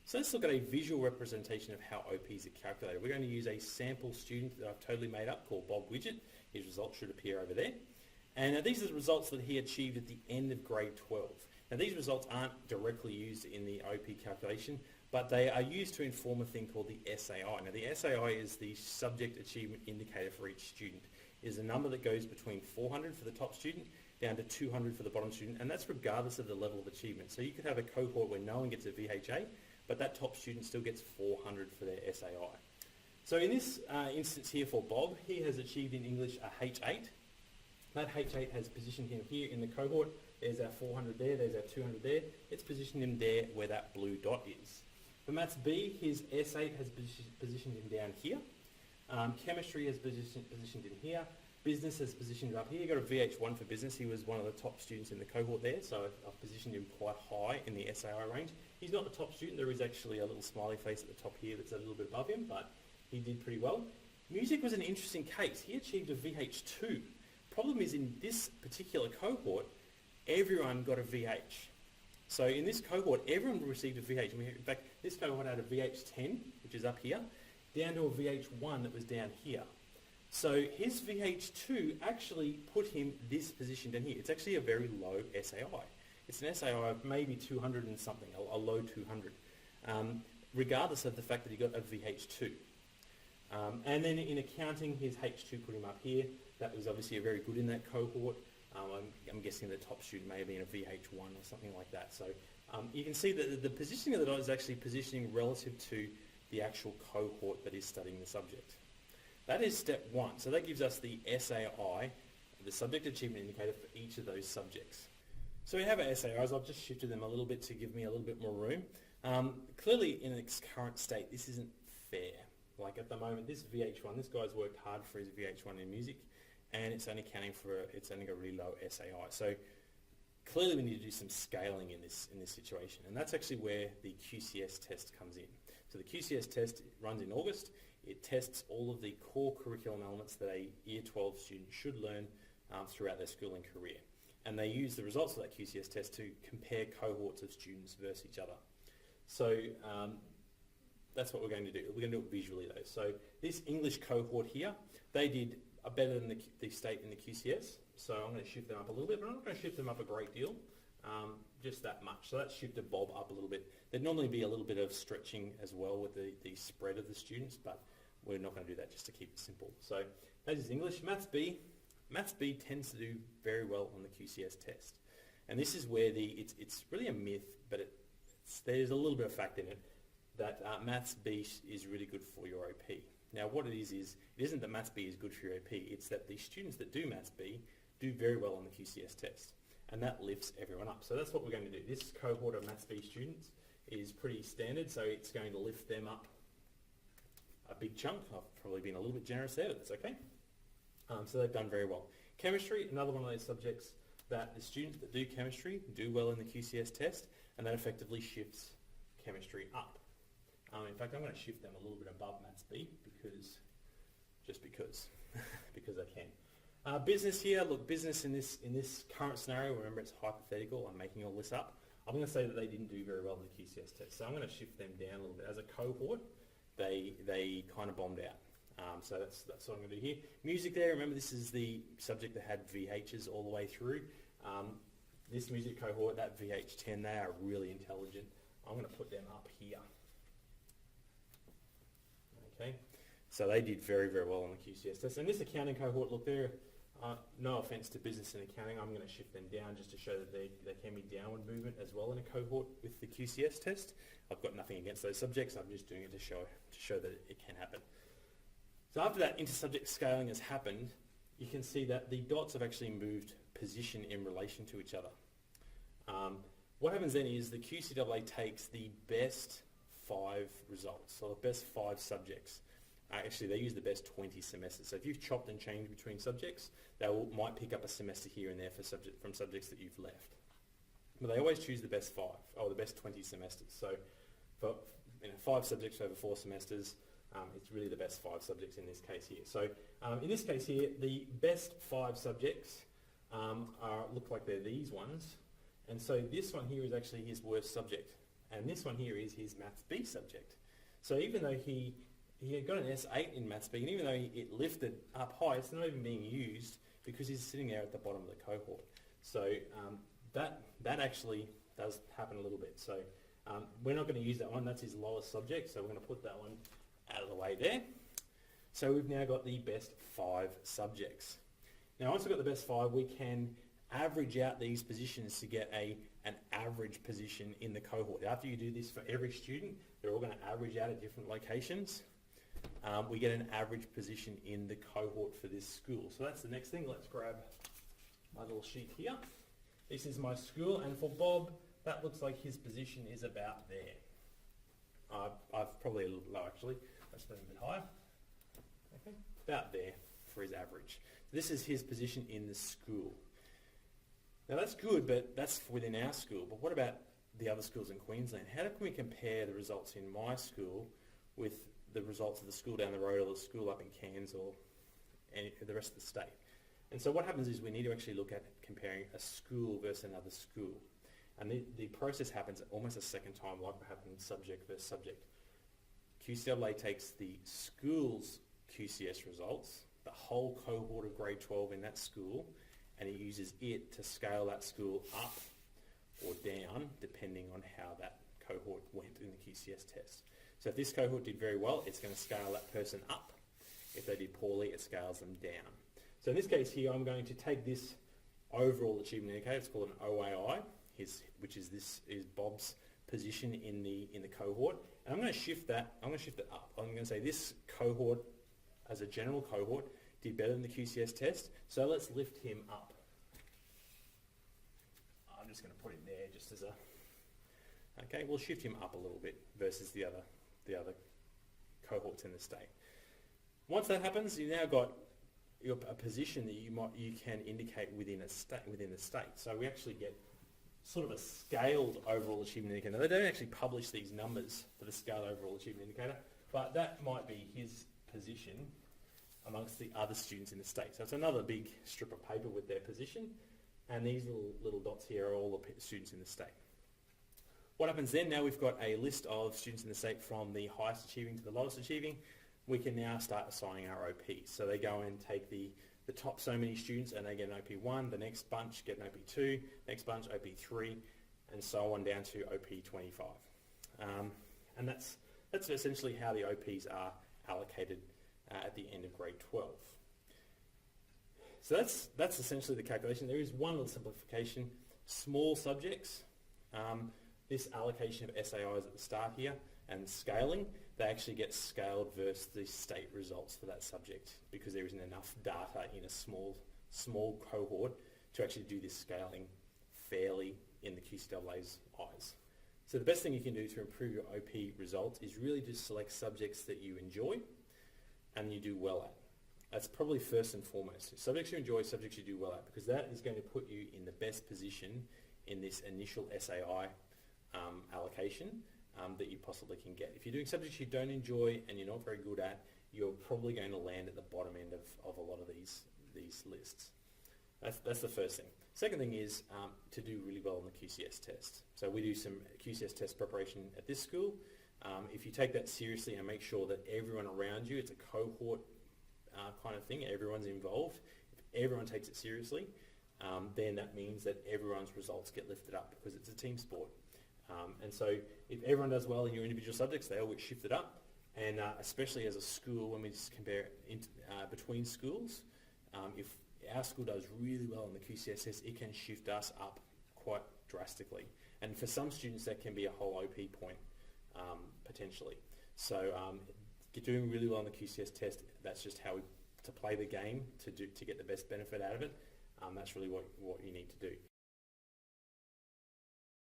So let's look at a visual representation of how OPs are calculated. We're going to use a sample student that I've totally made up called Bob Widget. His results should appear over there. And these are the results that he achieved at the end of grade 12. Now these results aren't directly used in the OP calculation, but they are used to inform a thing called the SAI. Now the SAI is the Subject Achievement Indicator for each student. It is a number that goes between 400 for the top student down to 200 for the bottom student, and that's regardless of the level of achievement. So you could have a cohort where no one gets a VHA, but that top student still gets 400 for their SAI. So in this instance here for Bob, he has achieved in English a H8. That H8 has positioned him here in the cohort. There's our 400 there, there's our 200 there. It's positioned him there where that blue dot is. For Maths B, his S8 has positioned him down here. Chemistry has positioned him here. Business has positioned him up here. He got a VH1 for business. He was one of the top students in the cohort there, so I've positioned him quite high in the SAI range. He's not the top student. There is actually a little smiley face at the top here that's a little bit above him, but he did pretty well. Music was an interesting case. He achieved a VH2. Problem is, in this particular cohort, everyone got a VH. So in this cohort, everyone received a VH. In fact, this cohort had a VH10, which is up here, down to a VH1 that was down here. So his VH2 actually put him this position down here. It's actually a very low SAI. It's an SAI of maybe 200 and something, a low 200, regardless of the fact that he got a VH2. And then in accounting, his H2 put him up here. That was obviously very good in that cohort. I'm guessing the top student may have been a VH1 or something like that. So you can see that the positioning of the dot is actually positioning relative to the actual cohort that is studying the subject. That is step one. So that gives us the SAI, the Subject Achievement Indicator for each of those subjects. So we have our SAIs. I've just shifted them a little bit to give me a little bit more room. Clearly in its current state, this isn't fair. Like at the moment, this VH1, this guy's worked hard for his VH1 in music, and it's only it's only got a really low SAI. So clearly we need to do some scaling in this situation, and that's actually where the QCS test comes in. So the QCS test runs in August. It tests all of the core curriculum elements that a Year 12 student should learn throughout their schooling career. And they use the results of that QCS test to compare cohorts of students versus each other. So that's what we're going to do. We're going to do it visually though. So this English cohort here, they did better than the state in the QCS. So I'm going to shift them up a little bit, but I'm not going to shift them up a great deal, just that much. So that's shifted Bob up a little bit. There'd normally be a little bit of stretching as well with the spread of the students, but we're not going to do that just to keep it simple. So that is English. Maths B. Maths B tends to do very well on the QCS test. And this is where it's really a myth, but there's a little bit of fact in it, that Maths B is really good for your OP. Now what it isn't that Maths B is good for your OP, it's that the students that do Maths B do very well on the QCS test. And that lifts everyone up. So that's what we're going to do. This cohort of Maths B students is pretty standard, so it's going to lift them up a big chunk. I've probably been a little bit generous there, but that's okay. So they've done very well. Chemistry, another one of those subjects that the students that do chemistry do well in the QCS test, and that effectively shifts chemistry up. In fact, I'm going to shift them a little bit above Maths B because I can. Business here, look, business in this current scenario, remember it's hypothetical, I'm making all this up. I'm going to say that they didn't do very well in the QCS test, so I'm going to shift them down a little bit. As a cohort, they kind of bombed out. So that's what I'm going to do here. Music there, remember this is the subject that had VHs all the way through. This music cohort, that VH10, they are really intelligent. I'm going to put them up here. Okay, so they did very, very well on the QCS test. And this accounting cohort, look there, no offence to business and accounting, I'm going to shift them down just to show that there can be downward movement as well in a cohort with the QCS test. I've got nothing against those subjects, I'm just doing it to show that it can happen. So after that inter-subject scaling has happened, you can see that the dots have actually moved position in relation to each other. What happens then is the QCAA takes the best 5 results, so the best 5 subjects. Actually, they use the best 20 semesters. So if you've chopped and changed between subjects, they might pick up a semester here and there from subjects that you've left. But they always choose the best 5, or the best 20 semesters. So for 5 subjects over 4 semesters, it's really the best 5 subjects in this case here. So in this case here, the best 5 subjects look like they're these ones. And so this one here is actually his worst subject. And this one here is his Maths B subject. So even though he had got an S8 in Maths B, and even though it lifted up high, it's not even being used because he's sitting there at the bottom of the cohort. So that actually does happen a little bit. So we're not going to use that one. That's his lowest subject. So we're going to put that one out of the way there. So we've now got the best 5 subjects. Now once we've got the best 5, we can average out these positions to get an average position in the cohort. After you do this for every student, they're all going to average out at different locations. We get an average position in the cohort for this school. So that's the next thing. Let's grab my little sheet here. This is my school, and for Bob, that looks like his position is about there. I've probably a little low actually. Let's put it a bit higher. Okay, about there for his average. This is his position in the school. Now that's good, but that's within our school. But what about the other schools in Queensland? How can we compare the results in my school with the results of the school down the road or the school up in Cairns or the rest of the state? And so what happens is we need to actually look at comparing a school versus another school. And the process happens almost a second time, like what happened subject versus subject. QCAA takes the school's QCS results, the whole cohort of grade 12 in that school, and it uses it to scale that school up or down depending on how that cohort went in the QCS test. So if this cohort did very well, it's going to scale that person up. If they did poorly, it scales them down. So in this case here, I'm going to take this overall achievement indicator, it's called an OAI, which is Bob's position in the cohort, and I'm going to shift that. I'm going to shift it up. I'm going to say this cohort, as a general cohort, did better than the QCS test. So let's lift him up. I'm just going to put him there just as a. Okay, we'll shift him up a little bit versus the other cohorts in the state. Once that happens, you've now got a position that you can indicate within the state. So we actually get sort of a scaled overall achievement indicator. Now, they don't actually publish these numbers for the scaled overall achievement indicator, but that might be his position amongst the other students in the state. So it's another big strip of paper with their position, and these little dots here are all the students in the state. What happens then? Now we've got a list of students in the state from the highest achieving to the lowest achieving. We can now start assigning our OPs. So they go and take the top so many students and they get an OP1, the next bunch get an OP2, next bunch OP3, and so on down to OP25. And that's essentially how the OPs are allocated at the end of grade 12. So that's essentially the calculation. There is one little simplification. Small subjects, this allocation of SAIs at the start here and scaling, they actually get scaled versus the state results for that subject because there isn't enough data in a small cohort to actually do this scaling fairly in the QCAA's eyes. So the best thing you can do to improve your OP results is really just select subjects that you enjoy and you do well at. That's probably first and foremost. Subjects you enjoy, subjects you do well at, because that is going to put you in the best position in this initial SAI allocation that you possibly can get. If you're doing subjects you don't enjoy and you're not very good at, you're probably going to land at the bottom end of a lot of these lists. That's the first thing. Second thing is to do really well on the QCS test. So we do some QCS test preparation at this school. If you take that seriously and make sure that everyone around you, it's a cohort kind of thing, everyone's involved, if everyone takes it seriously, then that means that everyone's results get lifted up because it's a team sport. And so if everyone does well in your individual subjects, they all get shifted up. And especially as a school, when we just compare between schools, if our school does really well in the QCS test, it can shift us up quite drastically. And for some students, that can be a whole OP point, potentially. So doing really well on the QCS test, that's just how to play the game to get the best benefit out of it. That's really what you need to do.